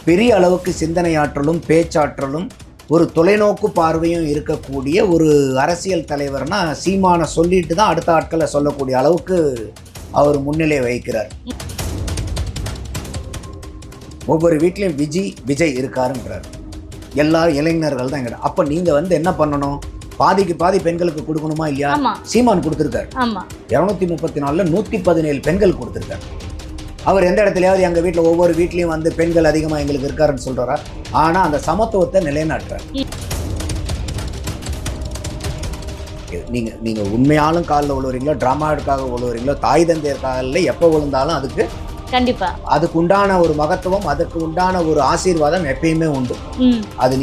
பெரிய அளவுக்கு சிந்தனை ஆற்றலும் பேச்சாற்றலும் ஒரு தொலைநோக்கு பார்வையும் இருக்கக்கூடிய ஒரு அரசியல் தலைவர்னா சீமானை சொல்லிட்டு தான் அடுத்த ஆட்களை சொல்லக்கூடிய அளவுக்கு அவர் முன்னிலை வகிக்கிறார். ஒவ்வொரு வீட்லையும் விஜய் இருக்காருன்றார். எல்லாரும் இளைஞர்கள் தான். அப்போ நீங்கள் வந்து என்ன பண்ணணும்? பாதிக்கு பாதி பெண்களுக்கு கொடுக்கணுமா இல்லையா? சீமான் கொடுத்துருக்காரு. 234ல் 117 பெண்கள் கொடுத்துருக்காரு. அவர் எந்த இடத்துலையாவது எங்கள் வீட்டில் ஒவ்வொரு வீட்லேயும் வந்து பெண்கள் அதிகமாக எங்களுக்கு இருக்காருன்னு சொல்கிறாரா? ஆனால் அந்த சமத்துவத்தை நிலைநாட்டுறார். நீங்கள் உண்மையாலும் காலில் விழுவுறீங்களோ, ட்ராமாவுக்காக விழுவுறீங்களோ, தாய் தந்தையர் காலில் எப்போ விழுந்தாலும் அதுக்கு கண்டிப்பாக அதுக்கு உண்டான ஒரு மகத்துவம், அதுக்கு உண்டான ஒரு ஆசீர்வாதம் எப்பயுமே உண்டு. அது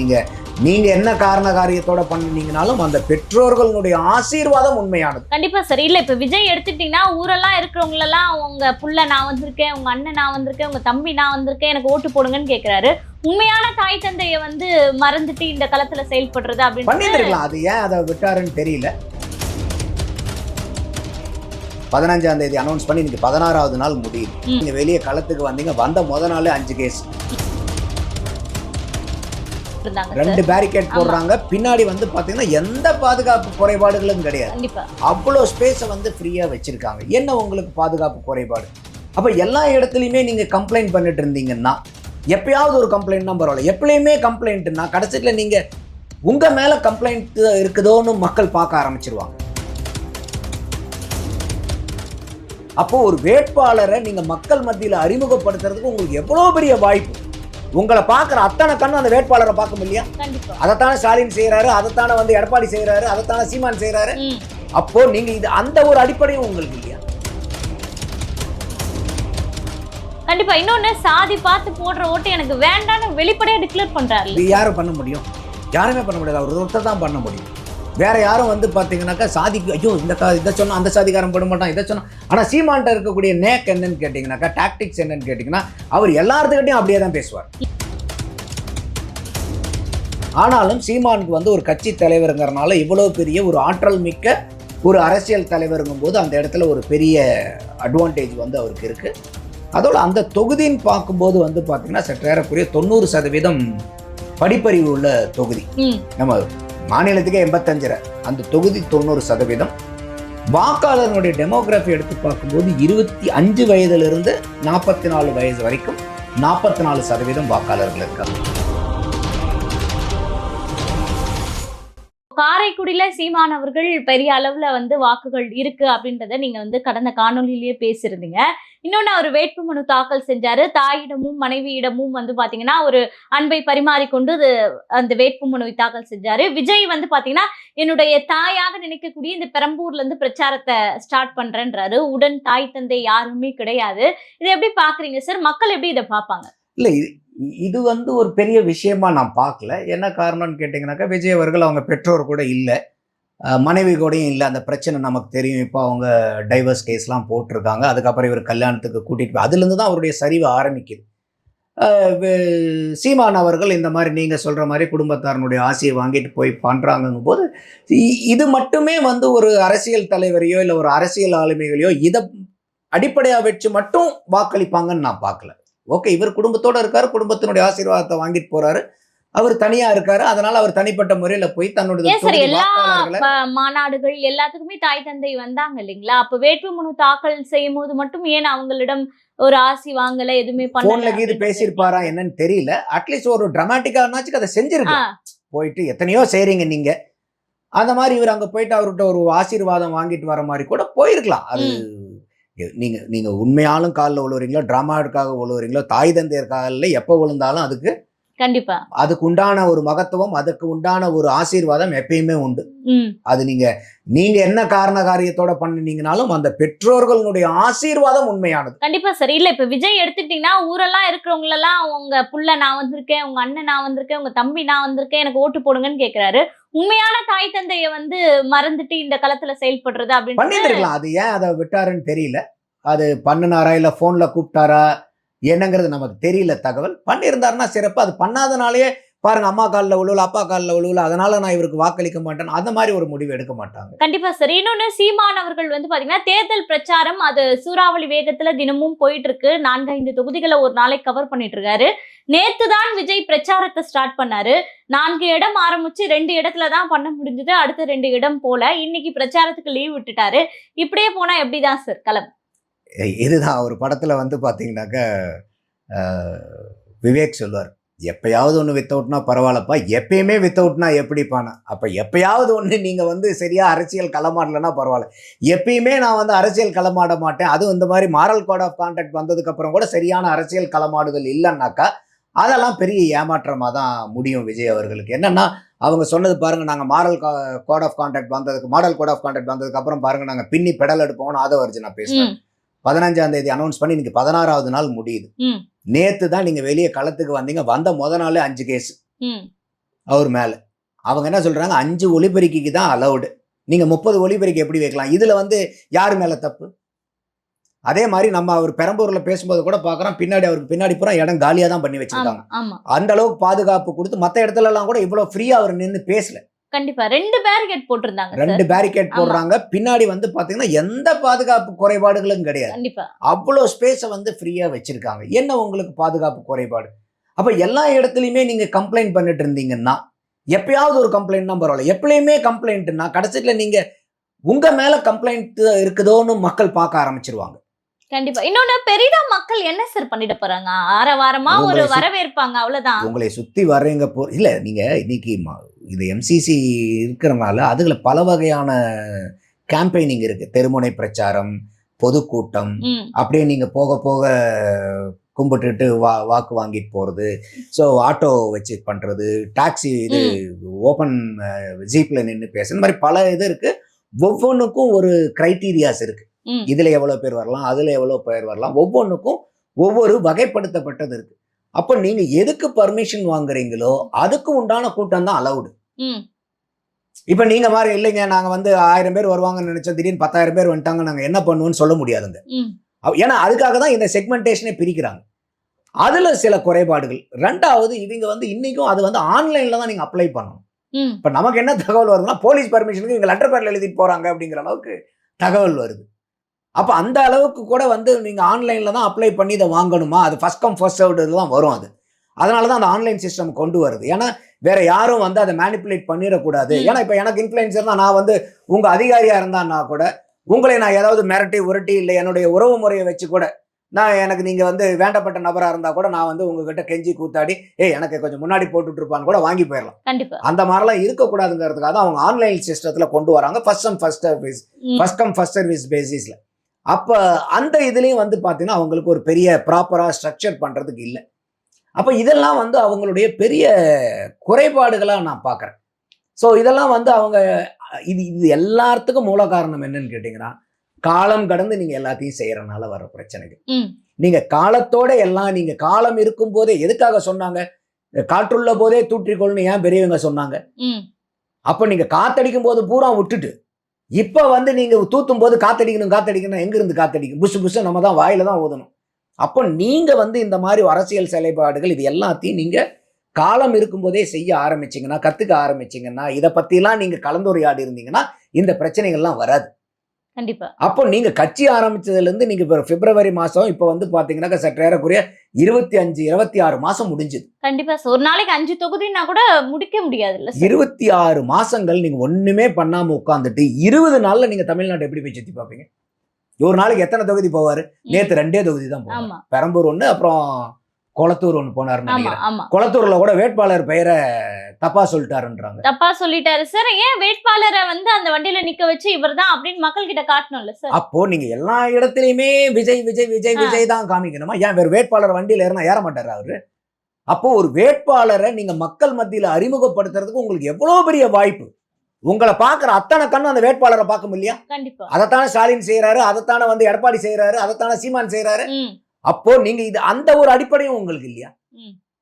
நீங்க என்ன காரண காரியத்தோட பண்ணீங்கனாலும் அந்த பெற்றோர்களுடைய ஆசீர்வாதம் உண்மையானது. கண்டிப்பா சரி. இல்ல இப்ப விஜய் எடுத்துக்கிட்டீங்கன்னா ஊரெல்லாம் இருக்கிறவங்களெல்லாம் உங்க புள்ள நான் வந்திருக்கேன், உங்க அண்ணன் நான் வந்திருக்கேன், உங்க தம்பி நான் வந்திருக்கேன், எனக்கு ஓட்டு போடுங்கன்னு கேட்கிறாரு. உண்மையான தாய் தந்தைய வந்து மறந்துட்டு இந்த களத்துல செயல்படுறது அப்படின்னு பண்ணிருக்கலாம். அது ஏன் அதை விட்டாருன்னு தெரியல. 15ஆம் தேதி அனௌன்ஸ் பண்ணி இன்னைக்கு 16வது நாள் முடியுது. நீங்க வெளியே களத்துக்கு வந்தீங்க, வந்த முதல் நாளே 5 கேஸ், 2 பேரிகேட் போடுறாங்க. பின்னாடி வந்து பாத்தீங்கன்னா எந்த பாதுகாப்பு குறைபாடுகளும் கிடையாது. அவ்வளோ ஸ்பேஸை வந்து ஃப்ரீயா வச்சிருக்காங்க. என்ன உங்களுக்கு பாதுகாப்பு குறைபாடு? அப்ப எல்லா இடத்துலையுமே நீங்க கம்ப்ளைண்ட் பண்ணிட்டு இருந்தீங்கன்னா, எப்பயாவது ஒரு கம்ப்ளைண்ட்னா பரவாயில்ல, எப்பயுமே கம்ப்ளைண்ட்னா கடைசியில் நீங்க உங்க மேல கம்ப்ளைண்ட் இருக்குதோன்னு மக்கள் பார்க்க ஆரம்பிச்சிருவாங்க. அப்போ ஒரு வேட்பாளரை நீங்க மக்கள் மத்தியில் அறிமுகப்படுத்துறதுக்கு உங்களுக்கு எவ்வளவு பெரிய வாய்ப்பு. உங்களை பார்க்குற அத்தனை கண்ணு அந்த வேட்பாளரை பார்க்க முடியா? அதைத்தானே ஸ்டாலின் செய்யறாரு, அதைத்தானே வந்து எடப்பாடி செய்யறாரு, அதைத்தானே சீமான் செய்யறாரு. அப்போ நீங்க இது அந்த ஒரு அடிப்படையும் உங்களுக்கு இல்லையா? கண்டிப்பா. இன்னொன்னு, சாதி பார்த்து போடுற ஓட்டு எனக்கு வேண்டான்னு வெளிப்படையா டிக்ளேர் பண்றாரு. இது யாரும் பண்ண முடியும்? யாருமே பண்ண முடியாது. அவர் ஒருத்தர் தான் பண்ண முடியும். வேற யாரும் வந்து பார்த்தீங்கன்னாக்கா சாதிக்கு ஐயோ இதை சொன்னா அந்த சாதிக்காரன் போட மாட்டான், இதை சொன்னா. ஆனால் சீமான்ட்ட இருக்கக்கூடிய நேக் என்னன்னு கேட்டிங்கன்னாக்கா, டாக்டிக்ஸ் என்னன்னு கேட்டிங்கன்னா, அவர் எல்லாத்துக்கிட்டையும் அப்படியே தான் பேசுவார். ஆனாலும் சீமானுக்கு வந்து ஒரு கட்சி தலைவருங்கிறனால இவ்வளோ பெரிய ஒரு ஆற்றல் மிக்க ஒரு அரசியல் தலைவருங்கும் போது அந்த இடத்துல ஒரு பெரிய அட்வான்டேஜ் வந்து அவருக்கு இருக்குது. அதோட அந்த தொகுதின்னு பார்க்கும்போது வந்து பார்த்தீங்கன்னா சற்றேறக்குரிய 90% படிப்பறிவு உள்ள தொகுதி. நம்ம மாநிலத்துக்கே 85, அந்த தொகுதி 90%. வாக்காளர்களுடைய டெமோகிராஃபி எடுத்து பார்க்கும்போது 25 வயதிலிருந்து 44 வயது வரைக்கும் 44% வாக்காளர்கள் இருக்காங்க. காரைக்குடியில சீமான் அவர்கள் பெரிய அளவுல வந்து வாக்குகள் இருக்கு அப்படின்றத நீங்க வந்து கடந்த காணொலியிலேயே பேசியிருந்தீங்க. இன்னொன்னு, அவர் வேட்புமனு தாக்கல் செஞ்சாரு. தாயிடமும் மனைவியிடமும் வந்து பாத்தீங்கன்னா ஒரு அன்பை பரிமாறிக்கொண்டு அந்த வேட்புமனு தாக்கல் செஞ்சாரு. விஜய் வந்து பாத்தீங்கன்னா என்னுடைய தாயாக நினைக்கக்கூடிய இந்த பெரம்பூர்ல இருந்து பிரச்சாரத்தை ஸ்டார்ட் பண்றேன்றாரு. உடன் தாய் தந்தை யாருமே கிடையாது. இதை எப்படி பாக்குறீங்க சார்? மக்கள் எப்படி இதை பார்ப்பாங்க? இல்லை, இது வந்து ஒரு பெரிய விஷயமா நான் பார்க்கல. என்ன காரணம்னு கேட்டிங்கனாக்கா, விஜய் அவர்கள் அவங்க பெற்றோர் கூட இல்லை, மனைவி கூடயும் இல்லை. அந்த பிரச்சனை நமக்கு தெரியும். இப்போ அவங்க டைவர்ஸ் கேஸ்லாம் போட்டிருக்காங்க. அதுக்கப்புறம் இவர் கல்யாணத்துக்கு கூட்டிகிட்டு அதுலேருந்து தான் அவருடைய சரிவு ஆரம்பிக்குது. சீமான் அவர்கள் இந்த மாதிரி நீங்கள் சொல்கிற மாதிரி குடும்பத்தாரனுடைய ஆசையை வாங்கிட்டு போய் பண்ணுறாங்கும் போது இது மட்டுமே வந்து ஒரு அரசியல் தலைவரையோ இல்லை ஒரு அரசியல் ஆளுமைகளையோ இதை அடிப்படையாக வச்சு மட்டும் வாக்களிப்பாங்கன்னு நான் பார்க்கல. ஓகே, இவர் குடும்பத்தோட இருக்காரு, குடும்பத்தினுடைய ஆசீர்வாதத்தை வாங்கிட்டு போறாரு, அவர் தனியா இருக்காரு. அதனால அவர் தனிப்பட்ட முறையில போய் தன்னுடைய எல்லா மாநாடுகள் எல்லாத்துக்குமே தாய் தந்தை வந்தாங்க இல்லைங்களா? அப்ப வேட்புமனு தாக்கல் செய்யும் போது மட்டும் ஏன் அவங்களிடம் ஒரு ஆசி வாங்கல, எதுவுமே பண்ணல? இது பேசியிருப்பாரா என்னன்னு தெரியல. அட்லீஸ்ட் ஒரு டிராமாட்டிக்கானாச்சும் அதை செஞ்சிருக்கலாம். போயிட்டு எத்தனையோ செய்றீங்க நீங்க, அந்த மாதிரி இவர் அங்க போயிட்டு அவர்கிட்ட ஒரு ஆசீர்வாதம் வாங்கிட்டு வர மாதிரி கூட போயிருக்கலாம். அது நீங்க உண்மையாலும் காலில் விழுவுறீங்களோ, ட்ராமாவுக்காக விழுவுறீங்களோ, தாய் தந்தையர் காலில் எப்போ விழுந்தாலும் அதுக்கு கண்டிப்பா அதுக்கு உண்டான ஒரு மகத்துவம், அதுக்கு உண்டான ஒரு ஆசீர்வாதம் எப்பயுமே உண்டு. அது நீங்க என்ன காரண காரியத்தோட பண்ணீங்கனாலும் அந்த பெற்றோர்களுடைய ஆசீர்வாதம் உண்மையானது. கண்டிப்பா சரி. இல்ல இப்ப விஜய் எடுத்துக்கிட்டீங்கன்னா ஊரெல்லாம் இருக்கிறவங்களெல்லாம் உங்க புள்ள நான் வந்திருக்கேன், உங்க அண்ணன் நான் வந்திருக்கேன், உங்க தம்பி நான் வந்திருக்கேன், எனக்கு ஓட்டு போடுங்கன்னு கேட்கிறாரு. உண்மையான தாய் தந்தைய வந்து மறந்துட்டு இந்த களத்துல செயல்படுறது அப்படின்னு பண்ணிருக்கலாம். அது ஏன் அதை விட்டாருன்னு தெரியல. அது பண்ணினாரா இல்ல போன்ல கூப்பிட்டாரா என்னங்கிறது நமக்கு தெரியல. தகவல் பண்ணியிருந்தாருன்னா சிறப்பு. அது பண்ணாதனாலேயே பாருங்க அம்மா காலில் விழுவல, அப்பா காலில் விழுவல, அதனால நான் இவருக்கு வாக்களிக்க மாட்டேன், அந்த மாதிரி ஒரு முடிவு எடுக்க மாட்டாங்க. கண்டிப்பா சார். இன்னொன்னு சீமான் அவர்கள் வந்து பாத்தீங்கன்னா, தேர்தல் பிரச்சாரம் அது சூறாவளி வேகத்துல தினமும் போயிட்டு இருக்கு. 4, 5 தொகுதிகளை ஒரு நாளைக்கு கவர் பண்ணிட்டு இருக்காரு. நேத்து தான் விஜய் பிரச்சாரத்தை ஸ்டார்ட் பண்ணாரு. 4 இடம் ஆரம்பிச்சு 2 இடத்துல தான் பண்ண முடிஞ்சது. அடுத்த 2 இடம் போல. இன்னைக்கு பிரச்சாரத்துக்கு லீவ் விட்டுட்டாரு. இப்படியே போனா எப்படிதான் சார் களம்? இதுதான் ஒரு படத்துல வந்து பாத்தீங்கன்னாக்க விவேக் சொல்லுவார், எப்பயாவது ஒன்று வித்தவுட்னா பரவாயில்லப்பா, எப்பயுமே வித்தவுட்னா எப்படிப்பானா? அப்போ எப்பயாவது ஒன்று நீங்கள் வந்து சரியாக அரசியல் களமாடலைன்னா பரவாயில்ல, எப்பயுமே நான் வந்து அரசியல் களமாட மாட்டேன், அதுவும் இந்த மாதிரி மாரல் கோட் ஆஃப் கான்டாக்ட் வந்ததுக்கப்புறம் கூட சரியான அரசியல் களமாடுதல் இல்லைன்னாக்கா அதெல்லாம் பெரிய ஏமாற்றமாக தான் முடியும் விஜய் அவர்களுக்கு. என்னென்னா அவங்க சொன்னது பாருங்கள், நாங்கள் மாடல் கோட் ஆஃப் கான்டாக்ட் வந்ததுக்கு அப்புறம் பாருங்கள் நாங்கள் பின்னி பெடல் எடுப்போம்னு ஆதவர்ஜுனா பேசுகிறேன். 15ஆம் தேதி அனௌன்ஸ் பண்ணி இன்னைக்கு 16வது நாள் முடியுது. நேத்து தான் நீங்க வெளியே களத்துக்கு வந்தீங்க, வந்த நாளே 5 கேஸ் அவர் மேல. அவங்க என்ன சொல்றாங்க, 5 ஒலிபெருக்கிக்கு தான் அலௌடு, நீங்க 30 ஒலிபெருக்கி எப்படி வைக்கலாம்? இதுல வந்து யாரு மேல தப்பு? அதே மாதிரி நம்ம அவர் பெரம்பூர்ல பேசும்போது கூட பாக்குறோம், பின்னாடி அவருக்கு பின்னாடி பூரா இடம் காலியா தான் பண்ணி வச்சிருக்காங்க. அந்த அளவுக்கு பாதுகாப்பு கொடுத்து மத்த இடத்துல எல்லாம் கூட இவ்வளவு ஃப்ரீயா அவர் நின்று பேசல. கண்டிப்பா 2 பேரிகேட் போட்டிருந்தாங்க. 2 பேரிகேட் போடுறாங்க. பின்னாடி வந்து பாத்தீங்கன்னா எந்த பாதுகாப்பு குறைபாடுகளும் கிடையாது. கண்டிப்பா அவ்வளவு ஸ்பேஸ வந்து ஃப்ரீயா வச்சிருக்காங்க. என்ன உங்களுக்கு பாதுகாப்பு குறைபாடு? அப்ப எல்லா இடத்துலயுமே நீங்க கம்ப்ளைண்ட் பண்ணிட்டு இருந்தீங்கன்னா, எப்பயாவது ஒரு கம்ப்ளைண்ட் தான் பரவாயில்ல, எப்பயுமே கம்ப்ளைண்ட்னா கடைசியில நீங்க உங்க மேல கம்ப்ளைண்ட் இருக்குதோன்னு மக்கள் பார்க்க ஆரம்பிச்சிருவாங்க. கண்டிப்பா. இன்னொன்னு பெரிதா மக்கள் என்ன சார் பண்ணிட போறாங்க? ஆரவாரமா ஒரு வரவேற்பாங்க, அவ்வளவுதான். உங்களை சுத்தி வர்றீங்க இல்ல, நீங்க இன்னைக்கு இது எம்சிசி இருக்கிறனால அதுல பல வகையான கேம்பெயினிங் இருக்கு. தெருமுனை பிரச்சாரம், பொதுக்கூட்டம், அப்படியே நீங்க போக போக கும்பிட்டுட்டு வாக்கு வாங்கிட்டு போறது, ஸோ ஆட்டோ வச்சு பண்றது, டாக்ஸி இது ஓப்பன் ஜீப்ல நின்று பேச, இந்த மாதிரி பல இது இருக்கு. ஒவ்வொன்றுக்கும் ஒரு கிரைட்டீரியாஸ் இருக்கு. இதுல எவ்வளவு பேர் வரலாம், அதுல எவ்வளவு பேர் வரலாம், ஒவ்வொன்றுக்கும் ஒவ்வொரு வகைப்படுத்தப்பட்டது இருக்கு. அப்ப நீங்க எதுக்கு பர்மிஷன் வாங்குறீங்களோ அதுக்கு உண்டான கூட்டம் தான் அலவுடு. இப்ப நீங்க மாதிரி இல்லைங்க, நாங்க வந்து 1000 பேர் வருவாங்கன்னு நினைச்சோம், திடீர்னு 10,000 பேர் வந்துட்டாங்க, நாங்க என்ன பண்ணுவோம்னு சொல்ல முடியாதுங்க. ஏன்னா அதுக்காக தான் இந்த செக்மெண்டேஷனே பிரிக்கிறாங்க. அதுல சில குறைபாடுகள். 2வது, இவங்க வந்து இன்னைக்கும் அது வந்து ஆன்லைன்ல தான் நீங்க அப்ளை பண்ணணும். இப்ப நமக்கு என்ன தகவல் வருதுன்னா, போலீஸ் பர்மிஷனுக்கு இவங்க லெட்டர் பேர்ல எழுதிட்டு போறாங்க அப்படிங்கிற அளவுக்கு தகவல் வருது. அப்ப அந்த அளவுக்கு கூட வந்து நீங்க ஆன்லைன்ல தான் அப்ளை பண்ணி இதை வாங்கணுமா? அது ஃபர்ஸ்ட் கம் ஃபர்ஸ்ட் சர்வ்டு தான் வரும். அது அதனாலதான் அந்த ஆன்லைன் சிஸ்டம் கொண்டு வருது. ஏன்னா வேற யாரும் வந்து அதை மேனிப்புலேட் பண்ணிடக்கூடாது. ஏன்னா இப்ப எனக்கு இன்ஃபுளுசர் தான், நான் வந்து உங்க அதிகாரியா இருந்தான்னா கூட உங்களை நான் ஏதாவது மிரட்டி உரட்டி இல்லை என்னுடைய உறவு முறையை வச்சு கூட எனக்கு நீங்க வந்து வேண்டப்பட்ட நபரா இருந்தா கூட நான் வந்து உங்ககிட்ட கெஞ்சி கூத்தாடி எனக்கு கொஞ்சம் முன்னாடி போட்டுட்டு இருப்பான்னு கூட வாங்கி போயிடலாம். அந்த மாதிரிலாம் இருக்கக்கூடாதுங்கிறதுக்காக தான் அவங்க ஆன்லைன் சிஸ்டத்துல கொண்டு வராங்க, ஃபர்ஸ்ட் கம் ஃபர்ஸ்ட் சர்வீஸ் பேசிஸ்ல. அப்ப அந்த இதுலயும் வந்து பாத்தீங்கன்னா அவங்களுக்கு ஒரு பெரிய ப்ராப்பரா ஸ்ட்ரக்சர் பண்றதுக்கு இல்லை. அப்ப இதெல்லாம் வந்து அவங்களுடைய பெரிய குறைபாடுகளா நான் பாக்குறேன். ஸோ இதெல்லாம் வந்து அவங்க இது எல்லாத்துக்கும் மூல காரணம் என்னன்னு கேட்டீங்கன்னா, காலம் கடந்து நீங்க எல்லாத்தையும் செய்யறதுனால வர பிரச்சனைகள். நீங்க காலத்தோட எல்லாம், நீங்க காலம் இருக்கும் போதே எதுக்காக சொன்னாங்க, காற்றுள்ள போதே தூற்றிக்கொள்னு ஏன் பெரியவங்க சொன்னாங்க? அப்ப நீங்க காத்தடிக்கும் போது பூரா விட்டுட்டு இப்ப வந்து நீங்க தூத்தும் போது காத்தடிக்கணும் எங்க இருந்து காத்தடிக்கும்? புஷு புஷு நம்ம தான் வாயில தான் ஊதணும். அப்போ நீங்க வந்து இந்த மாதிரி அரசியல் செயல்பாடுகள் இது எல்லாத்தையும் நீங்க காலம் இருக்கும் போதே செய்ய ஆரம்பிச்சீங்கன்னா, கத்துக்க ஆரம்பிச்சீங்கன்னா, இதை பத்திலாம் நீங்க கலந்துரையாடி இருந்தீங்கன்னா இந்த பிரச்சனைகள்லாம் வராது. கண்டிப்பா. அப்போ நீங்க கட்சி ஆரம்பிச்சதுல இருந்து நீங்க பிப்ரவரி மாசம் இப்ப வந்து பாத்தீங்கன்னா சற்றேறக்குரிய 25-26 மாசம் முடிஞ்சது. கண்டிப்பா. ஒரு நாளைக்கு 5 தொகுதினா கூட முடிக்க முடியாது. 26 மாசங்கள் நீங்க ஒண்ணுமே பண்ணாம உட்கார்ந்துட்டு 20 நாள்ல நீங்க தமிழ்நாட்டை எப்படி போய் சுத்தி பார்ப்பீங்க? ஒரு நாளைக்கு எத்தனை தொகுதி போவாரு? நேத்து 2 தொகுதி தான் போவாரு. பெரம்பூர் 1, அப்புறம் கொளத்தூர் 1 போனாருன்னு நினைக்கிறேன். கொளத்தூர்ல கூட வேட்பாளர் பெயரை தப்பா சொல்லிட்டாருன்றாங்க. தப்பா சொல்லிட்டாரு சார். ஏன் வேட்பாளரை வந்து அந்த வண்டியில நிக்க வச்சு இவர்தான் அப்படின்னு மக்கள் கிட்ட காட்டணும்ல சார்? அப்போ நீங்க எல்லா இடத்துலயுமே விஜய் விஜய் விஜய் விஜய் தான் காமிக்கணுமா? ஏன் வேற வேட்பாளர் வண்டியில ஏற மாட்டாரு அவரு? அப்போ ஒரு வேட்பாளரை நீங்க மக்கள் மத்தியில அறிமுகப்படுத்துறதுக்கு உங்களுக்கு எவ்வளவு பெரிய வாய்ப்பு. உங்களை பாக்குற அத்தனை கண்ணு அந்த வேட்பாளரை பார்க்க முடியா? கண்டிப்பா. அதைத்தானே ஸ்டாலின் செய்யறாரு, அதைத்தானே வந்து எடப்பாடி செய்யறாரு, அதைத்தானே சீமான் செய்யறாரு. அப்போ நீங்க இது அந்த ஒரு அடிப்படையும் உங்களுக்கு இல்லையா?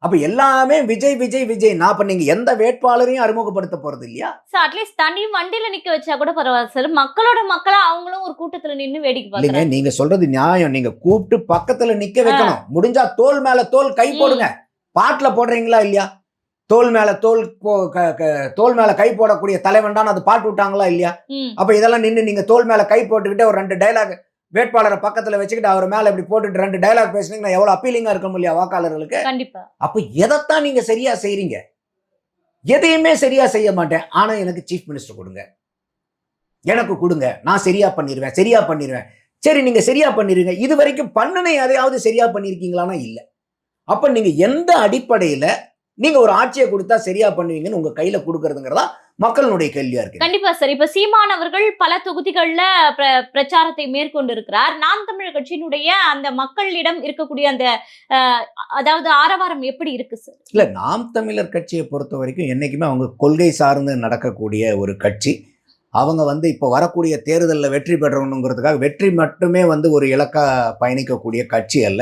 அப்ப எல்லாமே விஜய் விஜய் விஜய். நான் அப்ப நீங்க எந்த வேட்பாளரையும் அறிமுகப்படுத்த போறது இல்லையா? சார் அட்லீஸ்ட் தனி வண்டியில நிக்க வச்சா கூட பரவாயில்ல சார். மக்களோட மக்களா அவங்களும் ஒரு கூட்டத்துல நின்னு வேடிக்கை பாக்குறாங்க. நீங்க சொல்றது நியாயம். நீங்க கூப்பிட்டு பக்கத்துல நிக்க வைக்கணும். முடிஞ்சா தோல் மேல தோல் கை போடுங்க. பாட்டுல போடுறீங்களா இல்லையா? தோல் மேல தோல் மேல கை போடக்கூடிய தலைவன் தான் அது பாட்டு விட்டாங்களா இல்லையா? அப்ப இதெல்லாம் நின்று நீங்க தோல் மேல கை போட்டுக்கிட்டு ஒரு 2 டைலாக் வேட்பாளரை பக்கத்துல வச்சுக்கிட்டு அவர் மேல இப்படி போட்டுட்டு 2 டைலாக் பேசுனீங்கன்னா எவ்வளவு அப்பீலிங்கா இருக்கும் இல்லையா வாக்காளர்களுக்கு? கண்டிப்பா. அப்ப எதைத்தான் நீங்க சரியா செய்றீங்க? எதையுமே சரியா செய்ய மாட்டேன். ஆனா எனக்கு சீஃப் மினிஸ்டர் கொடுங்க, எனக்கு கொடுங்க, நான் சரியா பண்ணிடுவேன். சரி, நீங்க சரியா பண்ணிருங்க. இது வரைக்கும் பண்ணுன எதையாவது சரியா பண்ணிருக்கீங்களானா இல்ல. அப்ப நீங்க எந்த அடிப்படையில நீங்க ஒரு ஆட்சியை கொடுத்தா சரியா பண்ணுவீங்கன்னு உங்க கையில கொடுக்கறதுங்கிறதா மக்களுடைய கேள்வியா இருக்கு. கண்டிப்பா சார். இப்ப சீமான் அவர்கள் பல தொகுதிகள்ல பிரச்சாரத்தை மேற்கொண்டு இருக்கிறார். நாம் தமிழர் கட்சியினுடைய அந்த மக்களிடம் இருக்கக்கூடிய அந்த அதாவது ஆரவாரம் எப்படி இருக்கு சார்? இல்ல, நாம் தமிழர் கட்சியை பொறுத்த வரைக்கும் என்னைக்குமே அவங்க கொள்கை சார்ந்து நடக்கக்கூடிய ஒரு கட்சி. அவங்க இப்போ வரக்கூடிய தேர்தலில் வெற்றி பெறணுங்கிறதுக்காக வெற்றி மட்டுமே ஒரு இலக்கா பயணிக்கக்கூடிய கட்சி அல்ல.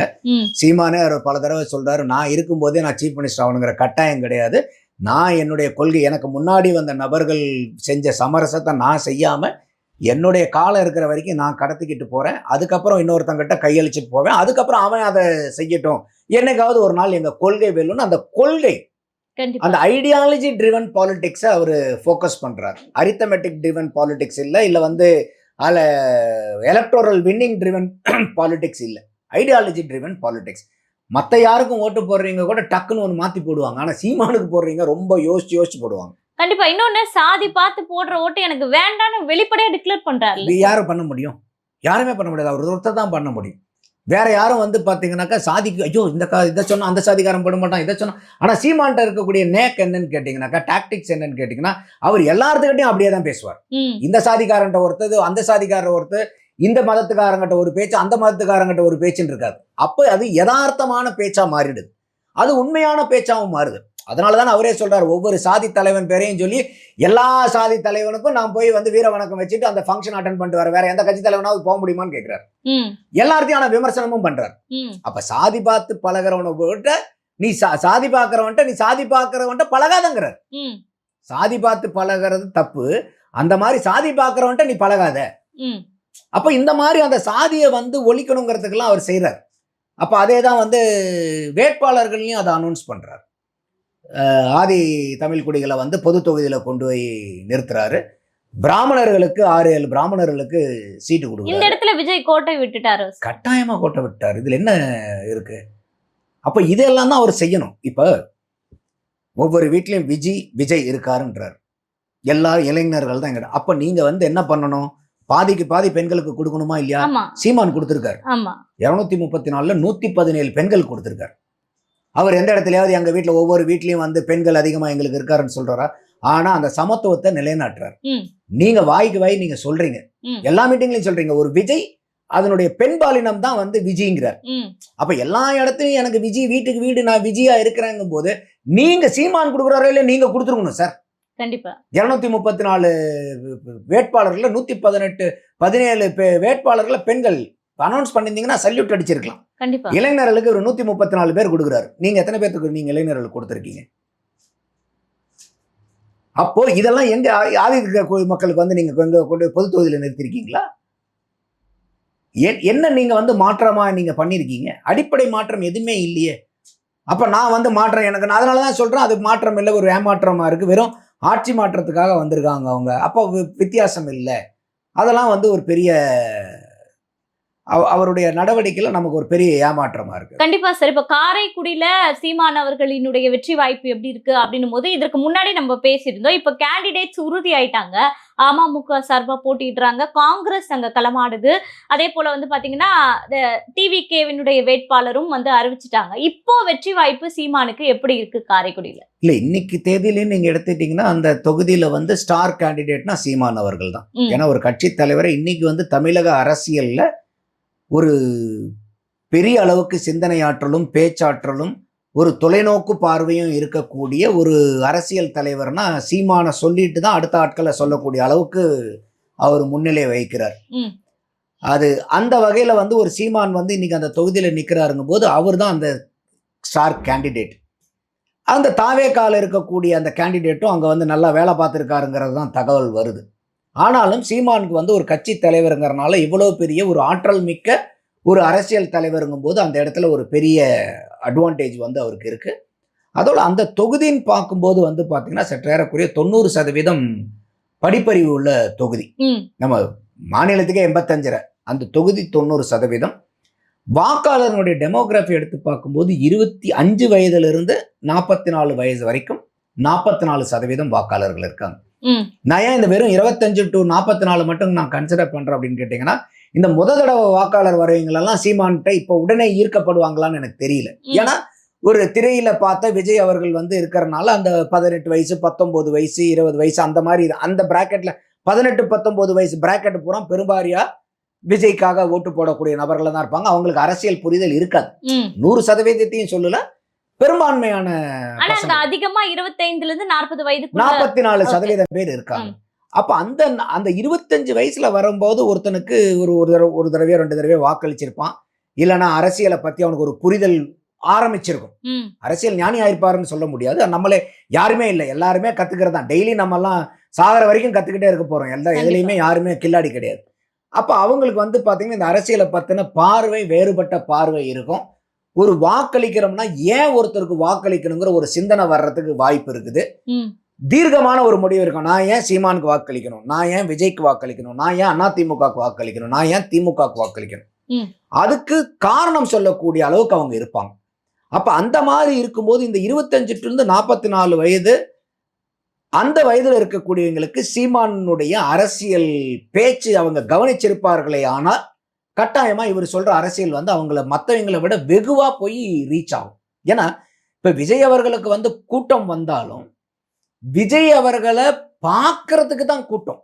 சீமானே அவர் பல தடவை சொல்றாரு, நான் இருக்கும்போதே நான் சீஃப் மினிஸ்டர் ஆகணுங்கிற கட்டாயம் கிடையாது. நான் என்னுடைய கொள்கை, எனக்கு முன்னாடி வந்த நபர்கள் செஞ்ச சமரசத்தை நான் செய்யாம என்னுடைய காலம் இருக்கிற வரைக்கும் நான் கடத்திக்கிட்டு போறேன். அதுக்கப்புறம் இன்னொருத்தங்கிட்ட கையளிச்சுட்டு போவேன். அதுக்கப்புறம் அவன் அதை செய்யட்டும். என்னைக்காவது ஒரு நாள் எங்க கொள்கை வெல்லும்னு அந்த கொள்கை, அந்த ஐடியாலஜி ட்ரிவன் பாலிடிக்ஸை அவர் ஃபோக்கஸ் பண்றாரு. அரித்தமெட்டிக் ட்ரிவன் பாலிடிக்ஸ் இல்லை அதில் எலக்டோரல் வின்னிங் ட்ரிவன் பாலிடிக்ஸ் இல்லை, ஐடியாலஜி ட்ரிவன் பாலிடிக்ஸ். மற்ற யாருக்கும் ஓட்டு போடுறீங்க கூட டக்குன்னு ஒன்று மாற்றி போடுவாங்க. ஆனால் சீமானுக்கு போடுறீங்க ரொம்ப யோசிச்சு போடுவாங்க. கண்டிப்பா. இன்னொன்னு, சாதி பார்த்து போடுற ஓட்டு எனக்கு வேண்டான்னு வெளிப்படையா டிக்ளேர் பண்றாரு. இது யாரும் பண்ண முடியும்? யாருமே பண்ண முடியாது. அவர் ஒருத்தர் தான் பண்ண முடியும். வேற யாரும் பார்த்தீங்கன்னாக்கா சாதிக்கு ஐயோ இதை சொன்னா அந்த சாதிக்காரன் போட மாட்டான், இதை சொன்னா. ஆனால் சீமான்ட்ட இருக்கக்கூடிய நேக் என்னன்னு கேட்டீங்கன்னாக்கா, டாக்டிக்ஸ் என்னன்னு கேட்டீங்கன்னா, அவர் எல்லாத்துக்கிட்டையும் அப்படியே தான் பேசுவார். இந்த சாதிக்காரன்ட்ட ஒருத்தது, அந்த சாதிக்காரர் ஒருத்தர், இந்த மதத்துக்காரங்கிட்ட ஒரு பேச்சு, அந்த மதத்துக்காரங்கிட்ட ஒரு பேச்சுன்னு இருக்காது. அப்போ அது யதார்த்தமான பேச்சா மாறிடுது, அது உண்மையான பேச்சாவும் மாறுது. அதனால தான் அவரே சொல்றாரு, ஒவ்வொரு சாதி தலைவன் பேரையும் சொல்லி எல்லா சாதி தலைவனுக்கும் நான் போய் வீர வணக்கம் வச்சுட்டு அந்த ஃபங்க்ஷன் அட்டன் பண்ணிட்டு வர, வேற எந்த கட்சி தலைவனாவது போக முடியுமான்னு கேட்கிறாரு. எல்லாத்தையும் விமர்சனமும் பண்றாரு. அப்ப சாதி பார்த்து பழகிறவனை போட்ட நீ சாதி பார்க்கிறவன்ட்ட நீ சாதி பார்க்கிறவன்ட்ட பழகாதங்கிறார். சாதி பார்த்து பழகிறது தப்பு, அந்த மாதிரி சாதி பார்க்கிறவன்ட்ட நீ பழகாத. அப்ப இந்த மாதிரி அந்த சாதியை ஒழிக்கணுங்கிறதுக்கெல்லாம் அவர் செய்யறார். அப்ப அதே தான் வேட்பாளர்களையும் அதை அனௌன்ஸ் பண்றாரு. ஆதி தமிழ் குடிகளை பொது தொகுதியில கொண்டு போய் நிறுத்துறாரு. பிராமணர்களுக்கு 6-7 பிராமணர்களுக்கு சீட்டு கொடுக்குறாரு. இந்த இடத்துல விஜய் கோட்டை விட்டுட்டாரு, கட்டாயமா கோட்டை விட்டாரு. இதுல என்ன இருக்கு? அப்ப இதெல்லாம் தான் அவர் செய்யணும். இப்ப ஒவ்வொரு வீட்லயும் விஜய் இருக்காருன்றார். எல்லாரும் இளைஞர்கள் தான் எங்க. அப்ப நீங்க என்ன பண்ணணும்? பாதிக்கு பாதி பெண்களுக்கு கொடுக்கணுமா இல்லையா? சீமான் கொடுத்திருக்காரு. 234ல 117 பெண்கள் கொடுத்திருக்காரு. அவர் எந்த இடத்துலயாவது எங்க வீட்டுல ஒவ்வொரு வீட்லயும் பெண்கள் அதிகமா எங்களுக்கு இருக்காருன்னு சொல்றாரா? ஆனா அந்த சமத்துவத்தை நிலைநாட்டுறாரு. நீங்க வாய்க்கு வாய் நீங்க சொல்றீங்க, எல்லா மீட்டிங்லயும் சொல்றீங்க, ஒரு விஜய் அதனுடைய பெண் பாலினம் தான் விஜய்ங்கிறார். அப்ப எல்லா இடத்துலயும் எனக்கு விஜய், வீட்டுக்கு வீடு நான் விஜயா இருக்கிறேங்கும் போது நீங்க சீமான் கொடுக்குறாரோ இல்லையா, நீங்க கொடுத்துருக்கணும் சார். கண்டிப்பா 234 வேட்பாளர்கள் 117 வேட்பாளர்கள் பெண்கள் அனௌன்ஸ் பண்ணிருந்தீங்கன்னா சல்யூட் அடிச்சிருக்கலாம். கண்டிப்பா. இளைஞர்களுக்கு ஒரு 134 பேர் கொடுக்குறாரு. நீங்க எத்தனை பேருக்கு நீங்க இளைஞர்களுக்கு கொடுத்துருக்கீங்க? அப்போ இதெல்லாம் எங்க ஆதி மக்களுக்கு நீங்க கொண்டு பொது தொகுதியில நிறுத்திருக்கீங்களா? என்ன நீங்க மாற்றமா நீங்க பண்ணிருக்கீங்க? அடிப்படை மாற்றம் எதுவுமே இல்லையே. அப்ப நான் மாற்றம் எனக்கு, அதனாலதான் சொல்றேன், அது மாற்றம் இல்லை, ஒரு ஏமாற்றமா இருக்கு. வெறும் ஆட்சி மாற்றத்துக்காக வந்திருக்காங்க அவங்க. அப்போ வித்தியாசம் இல்லை. அதெல்லாம் ஒரு பெரிய அவருடைய நடவடிக்கையில நமக்கு ஒரு பெரிய ஏமாற்றமா இருக்கு. கண்டிப்பா சார். இப்ப காரைக்குடியில சீமான் அவர்களினுடைய வெற்றி வாய்ப்பு எப்படி இருக்கு அப்படின்னும் போது, இதற்கு முன்னாடி நம்ம பேசியிருந்தோம். இப்ப கேண்டிடேட்ஸ் உறுதி ஆயிட்டாங்க. அமமுக சார்பா போட்டிடுறாங்க, காங்கிரஸ் அங்க களமாடுது. அதே போல பாத்தீங்கன்னா டிவிகேவினுடைய வேட்பாளரும் அறிவிச்சிட்டாங்க. இப்போ வெற்றி வாய்ப்பு சீமானுக்கு எப்படி இருக்கு காரைக்குடியில? இல்ல, இன்னைக்கு தேதியில நீங்க எடுத்துட்டீங்கன்னா அந்த தொகுதியில ஸ்டார் கேண்டிடேட்னா சீமான் அவர்கள் தான். ஏன்னா ஒரு கட்சி தலைவரை இன்னைக்கு தமிழக அரசியல்ல ஒரு பெரிய அளவுக்கு சிந்தனையாற்றலும் பேச்சாற்றலும் ஒரு தொலைநோக்கு பார்வையும் இருக்கக்கூடிய ஒரு அரசியல் தலைவர்னா சீமான சொல்லிட்டு தான் அடுத்த ஆட்களை சொல்லக்கூடிய அளவுக்கு அவர் முன்னிலை வகிக்கிறார். அது அந்த வகையில ஒரு சீமான் இன்னைக்கு அந்த தொகுதியில நிக்கிறாருங்கும் போது அவர் தான் அந்த ஸ்டார் கேண்டிடேட். அந்த தாவேக்கால இருக்கக்கூடிய அந்த கேண்டிடேட்டும் அங்க நல்லா வேலை பார்த்துருக்காருங்கிறது தான் தகவல் வருது. ஆனாலும் சீமானுக்கு ஒரு கட்சி தலைவருங்கிறனால இவ்வளவு பெரிய ஒரு ஆற்றல் மிக்க ஒரு அரசியல் தலைவருங்கும் போது அந்த இடத்துல ஒரு பெரிய அட்வான்டேஜ் அவருக்கு இருக்கு. அதோட அந்த தொகுதின்னு பார்க்கும்போது வந்து பார்த்தீங்கன்னா சற்றேறக்குரிய 90% படிப்பறிவு உள்ள தொகுதி. நம்ம மாநிலத்துக்கே 85 அந்த தொகுதி 90%. வாக்காளர்களுடைய டெமோகிராஃபி எடுத்து பார்க்கும்போது 25 வயதிலிருந்து 44 வயது வரைக்கும் 44% வாக்காளர்கள் இருக்காங்க. நான் ஏன் இந்த வெறும் 25 to 44 மட்டும் நான் கன்சிடர் பண்றேன் அப்படின்னு கேட்டீங்கன்னா, இந்த தடவை வாக்காளர் வரவங்களெல்லாம் சீமான்கிட்ட இப்போ உடனே ஈர்க்கப்படுவாங்களான்னு எனக்கு தெரியல. ஏன்னா ஒரு திரையில பார்த்த விஜய் அவர்கள் வந்து இருக்கிறனால அந்த 18 வயசு 19 வயசு 20 வயசு அந்த மாதிரி அந்த பிராக்கெட்ல 18-19 வயசு பிராக்கெட் பூரா பெரும்பாரியா விஜய்க்காக ஓட்டு போடக்கூடிய நபர்கள் தான் இருப்பாங்க. அவங்களுக்கு அரசியல் புரிதல் இருக்காது. 100% சொல்லல, பெரும்பான்மையான அதிகமா 25 இருந்து 40 வயது 44% பேர் இருக்காங்க. அப்ப அந்த 25 வயசுல வரும்போது ஒருத்தனுக்கு ஒரு தடவையோ 2 தடவையோ வாக்களிச்சிருப்பான். இல்லைன்னா அரசியலை பத்தி அவனுக்கு ஒரு புரிதல் ஆரம்பிச்சிருக்கும். அரசியல் ஞானி ஆயிருப்பாருன்னு சொல்ல முடியாது. நம்மளே யாருமே இல்லை, எல்லாருமே கத்துக்கிறது தான். டெய்லி நம்ம எல்லாம் சாகர வரைக்கும் கத்துக்கிட்டே இருக்க போறோம். எதுலையுமே யாருமே கில்லாடி கிடையாது. அப்ப அவங்களுக்கு வந்து பாத்தீங்கன்னா இந்த அரசியலை பத்தின பார்வை வேறுபட்ட பார்வை இருக்கும். ஒரு வாக்களிக்கிறோம்னா ஏன் ஒருத்தருக்கு வாக்களிக்கணுங்கிற ஒரு சிந்தனை வர்றதுக்கு வாய்ப்பு இருக்குது. தீர்க்கமான ஒரு முடிவு இருக்கும். நான் ஏன் சீமானுக்கு வாக்களிக்கணும், நான் ஏன் விஜய்க்கு வாக்களிக்கணும், நான் ஏன் அதிமுகவுக்கு வாக்களிக்கணும், நான் ஏன் திமுகவுக்கு வாக்களிக்கணும், அதுக்கு காரணம் சொல்லக்கூடிய அளவுக்கு அவங்க இருப்பாங்க. அப்ப அந்த மாதிரி இருக்கும்போது இந்த 25 to 44 வயது அந்த வயதுல இருக்கக்கூடியவங்களுக்கு சீமானுடைய அரசியல் பேச்சு அவங்க கவனிச்சிருப்பார்களே, ஆனால் கட்டாயமா இவர் சொல்ற அரசியல் வந்து அவங்கள மற்றவங்களை விட வெகுவா போய் ரீச் ஆகும். ஏன்னா இப்ப விஜய் அவர்களுக்கு வந்து கூட்டம் வந்தாலும் விஜய் அவர்களை பார்க்கறதுக்கு தான் கூட்டம்,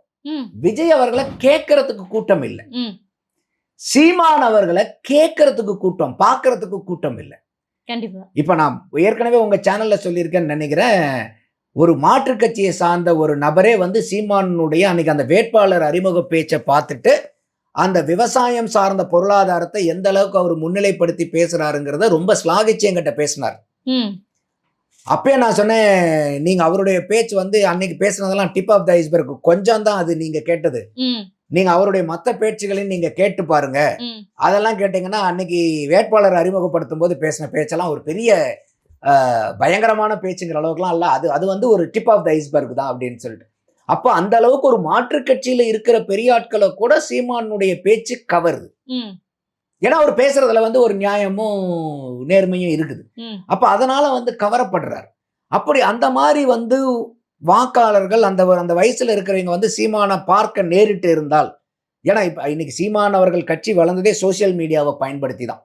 விஜய் அவர்களை கேட்கறதுக்கு கூட்டம் இல்லை. சீமான் அவர்களை கேட்கறதுக்கு கூட்டம், பார்க்கறதுக்கு கூட்டம் இல்லை. இப்ப நான் ஏற்கனவே உங்க சேனல்ல சொல்லியிருக்கேன்னு நினைக்கிறேன், ஒரு மாற்று கட்சியை சார்ந்த ஒரு நபரே வந்து சீமானுடைய அன்னைக்கு அந்த வேட்பாளர் அறிமுக பேச்சை பார்த்துட்டு அந்த விவசாயம் சார்ந்த பொருளாதாரத்தை எந்த அளவுக்கு அவர் முன்னிலைப்படுத்தி பேசுறாருங்கிறத ரொம்ப ஸ்லாகிச்சு என்கிட்ட பேசினார். அப்பயே நான் சொன்னேன், நீங்க அவருடைய பேச்சு வந்து அன்னைக்கு பேசுனதெல்லாம் டிப் ஆஃப் த ஐஸ்பர்க், கொஞ்சம் தான் அது நீங்க கேட்டது. நீங்க அவருடைய மற்ற பேச்சுகளையும் நீங்க கேட்டு பாருங்க. அதெல்லாம் கேட்டீங்கன்னா அன்னைக்கு வேட்பாளர் அறிமுகப்படுத்தும் போது பேசின பேச்செல்லாம் ஒரு பெரிய பயங்கரமான பேச்சுங்கிற அளவுக்குலாம் இல்ல, அது வந்து ஒரு டிப் ஆஃப் த ஐஸ்பர்க் தான் அப்படின்னு சொல்லிட்டு. அப்ப அந்த அளவுக்கு ஒரு மாற்று கட்சியில இருக்கிற பெரிய ஆட்களை கூட சீமானுடைய பேச்சு கவருது. ஏன்னா அவர் பேசுறதுல வந்து ஒரு நியாயமும் நேர்மையும் இருக்குது. அப்ப அதனால வந்து கவரப்படுறார். அப்படி அந்த மாதிரி வந்து வாக்காளர்கள் அந்த வயசுல இருக்கிறவங்க வந்து சீமானை பார்க்க நேரிட்டு இருந்தால், ஏன்னா இப்ப இன்னைக்கு சீமான் அவர்கள் கட்சி வளர்ந்ததே சோசியல் மீடியாவை பயன்படுத்தி தான்.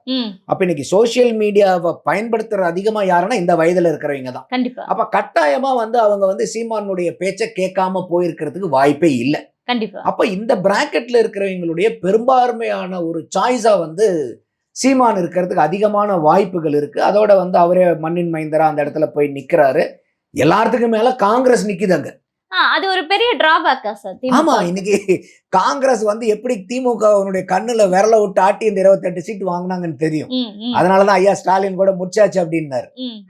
அப்ப இன்னைக்கு சோசியல் மீடியாவை பயன்படுத்துற அதிகமா யாருன்னா இந்த வயதுல இருக்கிறவங்க தான். அப்ப கட்டாயமா வந்து அவங்க வந்து சீமானுடைய பேச்சை கேட்காம போயிருக்கிறதுக்கு வாய்ப்பே இல்லை. அப்ப இந்த பிராக்கெட்ல இருக்கிறவங்களுடைய பெரும்பான்மையான ஒரு சாய்ஸா வந்து சீமான் இருக்கிறதுக்கு அதிகமான வாய்ப்புகள் இருக்கு. அதோட வந்து அவரே மண்ணின் மைந்தரா அந்த இடத்துல போய் நிக்கிறாரு. எல்லாத்துக்கும் மேல காங்கிரஸ் நிக்குதாங்க. அது ஒரு பெரிய டிராபேக்கா சார்? ஆமா, இன்னைக்கு காங்கிரஸ் வந்து எப்படி திமுகவுடைய கண்ணுல விரல விட்டு ஆட்டி இந்த 28 சீட் வாங்கினாங்கன்னு தெரியும். அதனாலதான் ஐயா ஸ்டாலின் கூட முடிச்சாச்சு அப்படின்னாரு,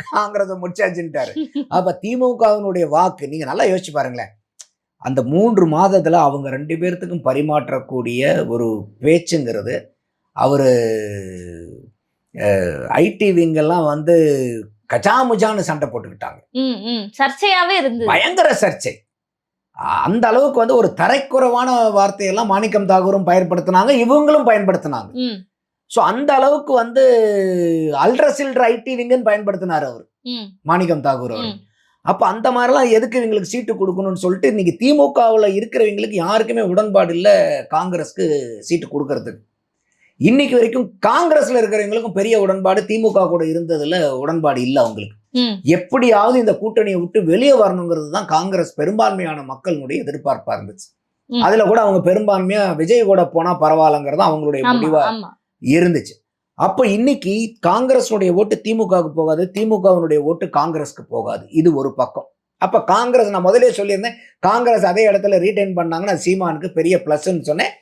காங்கிரஸ் முடிச்சாச்சுட்டாரு. அப்ப திமுகவினுடைய வாக்கு நீங்க நல்லா யோசிச்சு பாருங்களேன். அந்த 3 மாதத்துல அவங்க 2 பேர்த்துக்கும் பரிமாற்றக்கூடிய ஒரு பேச்சுங்கிறது, அவரு ஐடி விங்கெல்லாம் வந்து கச்சாமுஜான்னு சண்டை போட்டுக்கிட்டாங்க. சர்ச்சையாவே இருந்தது, பயங்கர சர்ச்சை. அந்த அளவுக்கு வந்து ஒரு தரைக்குறைவான வார்த்தையெல்லாம் மாணிக்கம் தாகூரும் பயன்படுத்தினாங்க, இவங்களும் பயன்படுத்தினாங்க. சோ அந்த அளவுக்கு வந்து அல்ட்ரசில்ட்ர ஐடி விங்கன்னு பயன்படுத்தினார் அவர், மாணிக்கம் தாகூர் அவர். அப்ப அந்த மாதிரிலாம் எதுக்கு இவங்களுக்கு சீட்டு கொடுக்கணும்னு சொல்லிட்டு இன்னைக்கு திமுகவில் இருக்கிறவங்களுக்கு யாருக்குமே உடன்பாடு இல்லை காங்கிரஸ்க்கு சீட்டு கொடுக்கறதுக்கு. இன்னைக்கு வரைக்கும் காங்கிரஸ்ல இருக்கிறவங்களுக்கும் பெரிய உடன்பாடு திமுக கூட இருந்ததுல உடன்பாடு இல்லை அவங்களுக்கு. எப்படியாவது இந்த கூட்டணியை விட்டு வெளியே வரணுங்கிறது தான் காங்கிரஸ் பெரும்பான்மையான மக்களுடைய எதிர்பார்ப்பா இருந்துச்சு. அதுல கூட அவங்க பெரும்பான்மையா விஜய் கூட போனா பரவாயில்லங்கிறது அவங்களுடைய முடிவா இருந்துச்சு. அப்ப இன்னைக்கு காங்கிரஸுடைய ஓட்டு திமுகவுக்கு போகாது, திமுகவினுடைய ஓட்டு காங்கிரஸ்க்கு போகாது. இது ஒரு பக்கம். அப்ப காங்கிரஸ், நான் முதலே சொல்லியிருந்தேன், காங்கிரஸ் அதே இடத்துல ரீடைன் பண்ணாங்கன்னா சீமானுக்கு பெரிய பிளஸ்ன்னு சொன்னேன்.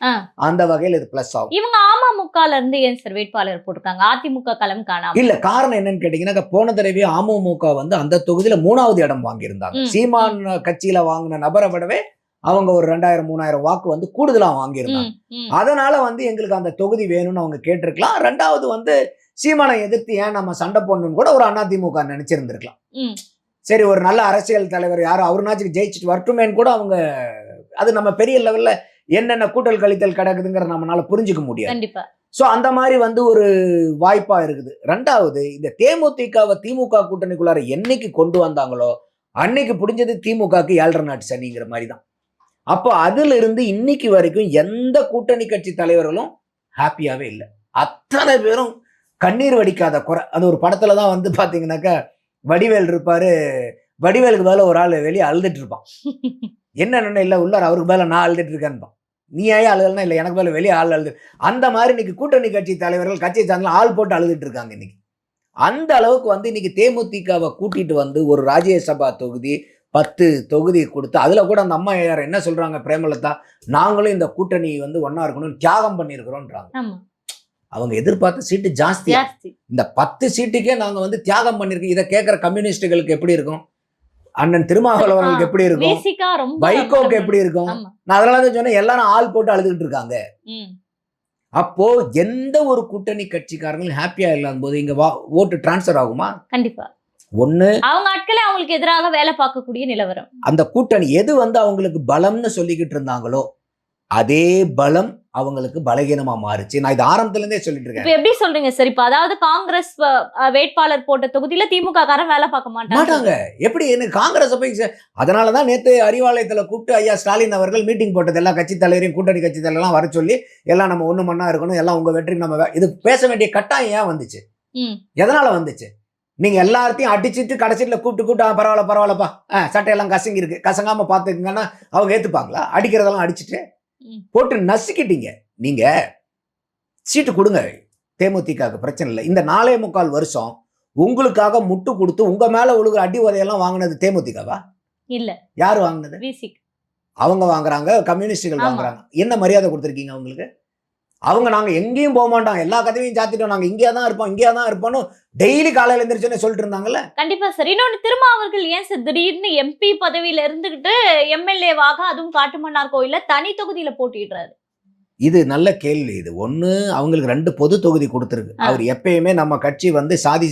அந்த வகையில் இது பிளஸ் ஆகும். இவங்க அமமுகல இருந்து ஏன் சார் வேட்பாளர் போட்டிருக்காங்க, அதிமுக களம் காணாம? இல்ல, காரணம் என்னன்னு கேட்டீங்கன்னா, போன தடவை அமமுக வந்து அந்த தொகுதியில 3வது இடம் வாங்கியிருந்தாங்க. சீமான் கட்சியில வாங்கின நபரை விடவே அவங்க ஒரு 2000-3000 வாக்கு வந்து கூடுதலா வாங்கியிருந்தாங்க. அதனால வந்து எங்களுக்கு அந்த தொகுதி வேணும்னு அவங்க கேட்டிருக்கலாம். 2வது வந்து சீமானை எதிர்த்து ஏன் நம்ம சண்டை போடணும்னு கூட ஒரு அதிமுக நினைச்சிருந்திருக்கலாம். சரி, ஒரு நல்ல அரசியல் தலைவர் யாரும் அவருனாச்சும் ஜெயிச்சுட்டு வரட்டுமேன்னு கூட அவங்க, அது நம்ம பெரிய லெவல்ல என்னென்ன கூட்டல் கழித்தல் கிடக்குதுங்கிற நம்மளால புரிஞ்சுக்க முடியாது. சோ அந்த மாதிரி வந்து ஒரு வாய்ப்பா இருக்குது. 2வது, இந்த தேமுதிகவை திமுக கூட்டணிக்குள்ளார என்னைக்கு கொண்டு வந்தாங்களோ அன்னைக்கு புடிஞ்சது திமுகக்கு 7.5 நாட்டு சனிங்கிற மாதிரி தான். அப்போ அதுல இருந்து இன்னைக்கு வரைக்கும் எந்த கூட்டணி கட்சி தலைவர்களும் ஹாப்பியாவே இல்லை. அத்தனை பேரும் கண்ணீர் வடிக்காத குறை. அது ஒரு படத்துல தான் வந்து பாத்தீங்கன்னாக்கா வடிவேல் இருப்பாரு, வடிவேலுக்கு மேல ஒரு ஆள் வெளியே அழுதுட்டு இருப்பான். என்னன்னு இல்லை உள்ளார் அவருக்கு மேல நான் அழுதுட்டு இருக்கேன்பான். நீ ஏன் அழுகலன்னா இல்லை எனக்கு மேல வெளியே ஆள் அழுது. அந்த மாதிரி இன்னைக்கு கூட்டணி கட்சி தலைவர்கள் கட்சி சார்ந்த ஆள் போட்டு அழுதுட்டு இருக்காங்க இன்னைக்கு. அந்த அளவுக்கு வந்து இன்னைக்கு தேமுதிகவை கூட்டிட்டு வந்து ஒரு ராஜ்யசபா தொகுதி 10 தொகுதி கொடுத்து, அதுல கூட அந்த அம்மா யார் என்ன சொல்றாங்க, பிரேமலதா, நாங்களும் இந்த கூட்டணி வந்து ஒன்னா இருக்கணும்னு தியாகம் பண்ணிருக்கிறோம்ன்றாங்க. அவங்க எதிர்பார்த்த சீட்டு ஜாஸ்தி. இந்த 10 சீட்டுக்கே நாங்க வந்து தியாகம் பண்ணிருக்கோம். இதை கேட்கிற கம்யூனிஸ்டுகளுக்கு எப்படி இருக்கும், அண்ணன் திருமாவளவனுக்கு எப்படி இருக்கும், வைகோக்கு எப்படி இருக்கும்? நான் அதனாலதான் சொன்னேன், எல்லாரும் ஆள் போட்டு அழுதுகிட்டு இருக்காங்க. அப்போ எந்த ஒரு கூட்டணி கட்சிக்காரங்களும் ஹாப்பியா இல்லாத போது இங்க ஓட்டு டிரான்ஸ்பர் ஆகுமா? கண்டிப்பா. ஒண்ணு, அவங்க ஆட்களே அவங்களுக்கு எதிராக வேலை பார்க்கக்கூடிய நிலவரம். அந்த கூட்டணி எது வந்து அவங்களுக்கு பலம்னு சொல்லிக்கிட்டு இருந்தாங்களோ அதே பலம் அவங்களுக்கு பலகீனமா மாறுச்சு. நான் இது ஆரம்பத்துல இருந்தே சொல்லிட்டு இருக்கேன். எப்படி சொல்றீங்க சார்? இப்ப அதாவது காங்கிரஸ் வேட்பாளர் போட்ட தொகுதியில திமுக காரன் வேலை பார்க்க மாட்டாங்க. எப்படி காங்கிரஸ் போய், அதனாலதான் நேத்து அறிவாலயத்துல கூப்பிட்டு ஐயா ஸ்டாலின் அவர்கள் மீட்டிங் போட்டது. எல்லா கட்சி தலைவரையும் கூட்டணி கட்சி தலைவரெல்லாம் வர சொல்லி எல்லாம் நம்ம ஒண்ணு மண்ணா இருக்கணும், எல்லாம் உங்க வெற்றி நம்ம இது பேச வேண்டிய கட்டாயம் ஏன் வந்துச்சு? எதனால வந்துச்சு? நீங்க எல்லாத்தையும் அடிச்சுட்டு கடைசியில கூப்பிட்டு பரவாயில்லப்பா சட்டையெல்லாம் கசங்கி இருக்கு, கசங்காம பாத்துக்கங்கன்னா அவங்க ஏத்துப்பாங்களா? அடிக்கிறதெல்லாம் அடிச்சுட்டு போட்டு நசுக்கிட்டீங்க. நீங்க சீட்டு கொடுங்க, தேமுதிகவுக்கு பிரச்சனை இல்லை. இந்த 4.25 வருஷம் உங்களுக்காக முட்டு கொடுத்து உங்க மேல ஒழுங்கு அடி உதையெல்லாம் வாங்கினது தேமுதிகவா? இல்ல. யாரு வாங்கினது? அவங்க வாங்குறாங்க, கம்யூனிஸ்டுகள் வாங்குறாங்க. என்ன மரியாதை கொடுத்துருக்கீங்க அவங்களுக்கு? அவங்க நாங்க எங்கேயும் போக மாட்டோம், எல்லா கதவையும் சாத்திட்டோம், நாங்க இங்கே தான் இருப்போம் டெய்லி காலையில எந்திரிச்சோன்னு சொல்லிட்டு இருந்தாங்கல்ல. கண்டிப்பா சார். இன்னொன்று, திரும்ப அவர்கள் ஏன் சார் திடீர்னு எம்பி பதவியில இருந்துகிட்டு எம்எல்ஏவாக, அதுவும் காட்டுமன்னார் கோயில்ல தனி தொகுதியில போட்டிடுறாரு? இது நல்ல கேள்வி. இது ஒண்ணு, அவங்களுக்கு 2 பொது தொகுதி கொடுத்துருக்கு. அவர் எப்பயுமே நம்ம கட்சி வந்து சாதி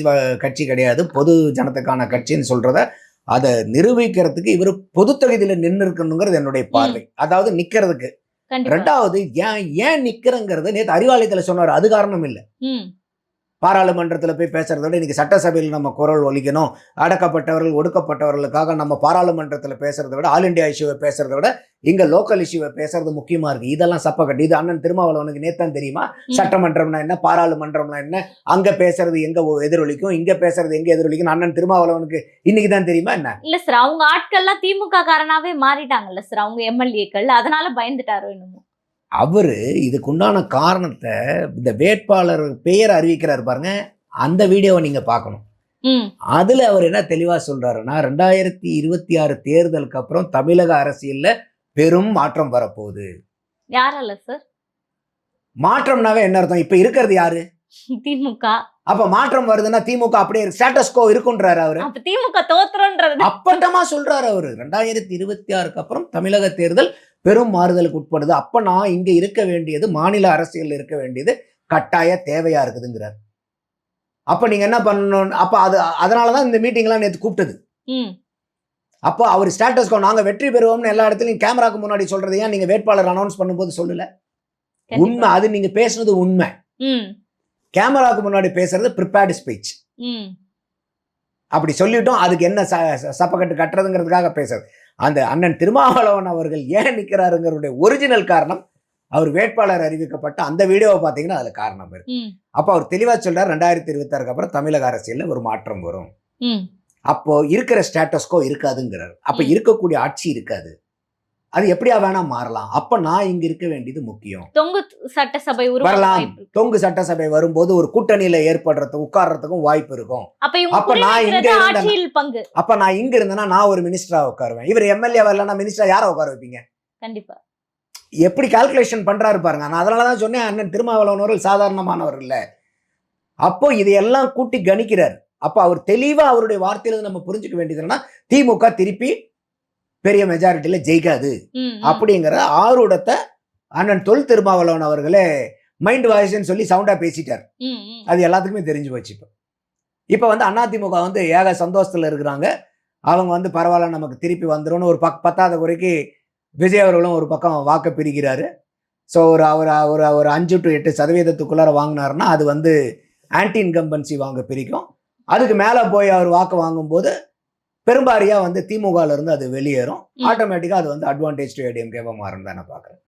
கட்சி கிடையாது, பொது ஜனத்துக்கான கட்சின்னு சொல்றத அதை நிரூபிக்கிறதுக்கு இவர் பொது தொகுதியில நின்று இருக்கணுங்கிறது என்னுடைய பார்வை. அதாவது நிக்கிறதுக்கு. 2வது, ஏன் நிக்கிறங்கிறது நேற்று அறிவாலயத்துல சொன்னார். அது காரணம் இல்லை. பாராளுமன்றத்தில் போய் பேசுறத விட இன்னைக்கு சட்டசபையில் நம்ம குரல் ஒலிக்கணும், அடக்கப்பட்டவர்கள் ஒடுக்கப்பட்டவர்களுக்காக நம்ம பாராளுமன்றத்தில் பேசுறதை விட, ஆல் இண்டியா இஷ்யூவை பேசுறதை விட இங்க லோக்கல் இஷ்யூவை பேசுறது முக்கியமா இருக்கு. இதெல்லாம் சப்பக்கட்டு. இது அண்ணன் திருமாவளவனுக்கு நேத்தான் தெரியுமா? சட்டமன்றம்னா என்ன, பாராளுமன்றம்னா என்ன, அங்க பேசுறது எங்க எதிரொலிக்கும், இங்க பேசுறது எங்க எதிரொலிக்கும் அண்ணன் திருமாவளவனுக்கு இன்னைக்கு தான் தெரியுமா என்ன? இல்ல சார், அவங்க ஆட்கள்லாம் திமுக காரனாவே மாறிட்டாங்கல்ல சார், அவங்க எம்எல்ஏக்கள், அதனால பயந்துட்டாரோ என்னமோ. அவரு இதுக்குண்டான காரணத்தை இந்த வேட்பாளர் பெயர் அறிவிக்கிறார் பாருங்க, அந்த வீடியோவை நீங்க பார்க்கணும். அதுல அவர் என்ன தெளிவா சொல்றாருன்னா, 2026 தேர்தலுக்கு அப்புறம் தமிழக அரசியல்ல பெரும் மாற்றம் வரப்போகுது. யாரால சார்? மாற்றம்னாவே என்ன அர்த்தம்? இப்ப இருக்கிறது யாரு? திமுக. அப்ப மாற்றம் வருதுன்னா திமுக அப்படியே ஸ்டேட்டஸ் கோ இருக்குன்றாரு அவரு. அப்ப திமுக தோத்துறோன்றது அப்பட்டமா சொல்றாரு அவரு. 2026க்கு அப்புறம் தமிழக தேர்தல் பெரும் மாறுதலுக்கு உட்படுது. அப்ப நான் இங்க இருக்க வேண்டியது, மாநில அரசியல் இருக்க வேண்டியது கட்டாய தேவையா இருக்குதுங்கிறார். அப்ப நீங்க என்ன பண்ணணும்? அப்ப அதனாலதான் இந்த மீட்டிங் எல்லாம் நேற்று கூப்பிட்டது. அப்போ அவர் ஸ்டேட்டஸ் கோ நாங்க வெற்றி பெறுவோம்னு எல்லா இடத்துலயும் கேமராக்கு முன்னாடி சொல்றது ஏன் நீங்க வேட்பாளர் அனௌன்ஸ் பண்ணும்போது சொல்லல? உண்மை, அது நீங்க பேசுனது உண்மை. கேமராக்கு முன்னாடி பேசுறது ப்ரிப்பேர்டு ஸ்பீச். அப்படி சொல்லிட்டோம், அதுக்கு என்ன சப்பக்கட்டு கட்டுறதுங்கிறதுக்காக பேசுறது. அந்த அண்ணன் திருமாவளவன் அவர்கள் ஏன் நிற்கிறாருங்கிறதுடைய ஒரிஜினல் காரணம் அவர் வேட்பாளர் அறிவிக்கப்பட்ட அந்த வீடியோவை பார்த்தீங்கன்னா அதுல காரணம் இருக்கு. அப்ப அவர் தெளிவா சொல்றாரு, 2026க்கு அப்புறம் தமிழக அரசியல்ல ஒரு மாற்றம் வரும். அப்போ இருக்கிற ஸ்டேட்டஸ்கோ இருக்காதுங்கிறார். அப்ப இருக்கக்கூடிய ஆட்சி இருக்காது, அது எப்படியா வேணா மாறலாம். அப்ப நான் இங்க இருக்க வேண்டியது முக்கியம். தொங்கு சட்டசபை வரலாம். தொங்கு சட்டசபை வரும்போது ஒரு கூட்டணியில ஏற்படுறதுக்கு உட்கார்றதுக்கும் வாய்ப்பு இருக்கும். அப்ப நான் இங்க இருந்தேன்னா நான் ஒரு மினிஸ்டரா உட்காருவேன். இவர் எம்எல்ஏ வரலன்னா மினிஸ்டரா யாரை உட்கார வைப்பீங்க? கண்டிப்பா. எப்படி கால்குலேஷன் பண்றாரு பாருங்க. நான் அதனாலதான் சொன்னேன், அண்ணன் திருமாவளவன் அவர்கள் சாதாரணமானவர் இல்ல. அப்போ இதையெல்லாம் கூட்டி கணிக்கிறார். அப்ப அவர் தெளிவா அவருடைய வார்த்தையில நம்ம புரிஞ்சுக்க வேண்டியதுன்னா, திமுக திருப்பி பெரிய மெஜாரிட்டியில் ஜெயிக்காது ம், ம். அப்படிங்கிற ஆரூடத்தை அண்ணன் தொல் திருமாவளவன் அவர்களே மைண்ட் வாய்ஸ்ன்னு சொல்லி சவுண்டாக பேசிட்டார். ம், ம். அது எல்லாத்துக்குமே தெரிஞ்சு போச்சு. இப்போ வந்து அதிமுக வந்து ஏக சந்தோஷத்தில் இருக்கிறாங்க. அவங்க வந்து பரவாயில்ல நமக்கு திருப்பி வந்துரும்னு ஒரு பத்தாத குறைக்கு விஜய் அவர்களும் ஒரு பக்கம் வாக்க பிரிக்கிறாரு. ஸோ ஒரு 5 to 8% வாங்கினாருன்னா அது வந்து ஆன்டி இன்கம்பன்சி வாங்க பிரிக்கும். அதுக்கு மேலே போய் அவர் வாக்கு வாங்கும்போது பெரும்பாரியாக வந்து திமுகல இருந்து அது வெளியேறும். ம். ஆட்டோமேட்டிக்காக அது வந்து அட்வான்டேஜ் டு ஏடிஎம்கேவா மாறும் தான் நான் பார்க்குறேன்.